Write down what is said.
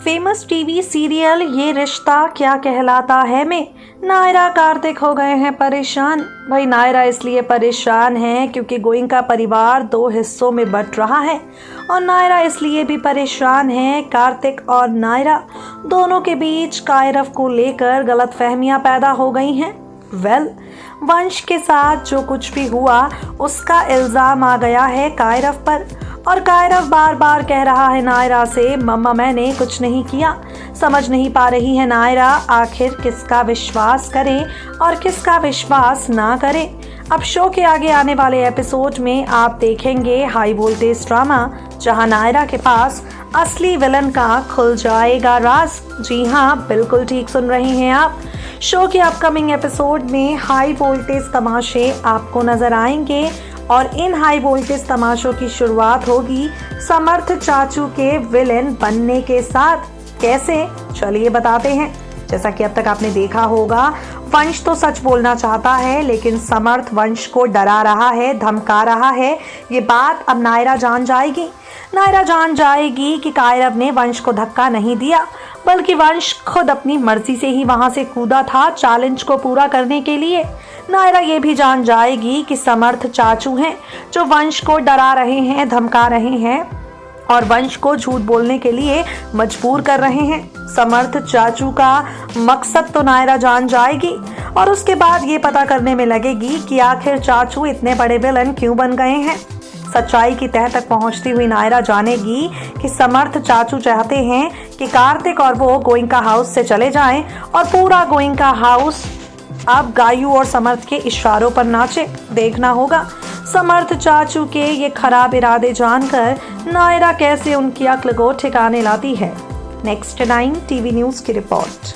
Famous TV serial ये रिश्ता क्या कहलाता है में नायरा कार्तिक हो गए हैं परेशान। भाई नायरा इसलिए परेशान है क्योंकि गोइंका परिवार 2 हिस्सों में बंट रहा है और नायरा इसलिए भी परेशान है। कार्तिक और नायरा दोनों के बीच कायरव को लेकर गलतफहमियां पैदा हो गई हैं। वंश के साथ जो कुछ भी हुआ उसका इल्ज़ाम आ गया है कायरव पर और कायरव बार बार कह रहा है नायरा से, मम्मा मैंने कुछ नहीं किया। समझ नहीं पा रही है नायरा आखिर किसका विश्वास करे और किसका विश्वास ना करे। अब शो के आगे आने वाले एपिसोड में आप देखेंगे हाई वोल्टेज ड्रामा, जहां नायरा के पास असली विलन का खुल जाएगा राज। जी हाँ, बिल्कुल ठीक सुन रहे हैं आप। शो के अपकमिंग एपिसोड में हाई वोल्टेज तमाशे आपको नजर आएंगे और इन हाई वोल्टेज तमाशों की शुरुआत होगी समर्थ चाचू के विलेन बनने के साथ। कैसे, चलिए बताते हैं। जैसा कि अब तक आपने देखा होगा, वंश तो सच बोलना चाहता है लेकिन समर्थ वंश को डरा रहा है, धमका रहा है। ये बात अब नायरा जान जाएगी कि कायरव ने वंश को धक्का नहीं दिया बल्कि वंश खुद अपनी मर्जी से ही वहां से कूदा था चैलेंज को पूरा करने के लिए। नायरा ये भी जान जाएगी कि समर्थ चाचू हैं जो वंश को डरा रहे हैं, धमका रहे हैं और वंश को झूठ बोलने के लिए मजबूर कर रहे हैं। समर्थ चाचू का मकसद तो नायरा जान जाएगी और उसके बाद ये पता करने में लगेगी कि आखिर चाचू इतने बड़े विलन क्यों बन गए हैं। सच्चाई की तह तक पहुंचती हुई नायरा जानेगी कि समर्थ चाचू चाहते हैं कि कार्तिक और वो गोइंका हाउस से चले जाएं और पूरा गोइंका हाउस अब गायू और समर्थ के इशारों पर नाचे। देखना होगा समर्थ चाचू के ये खराब इरादे जानकर नायरा कैसे उनकी अक्ल को ठिकाने लाती है। नेक्स्ट 9 टीवी न्यूज़ की रिपोर्ट।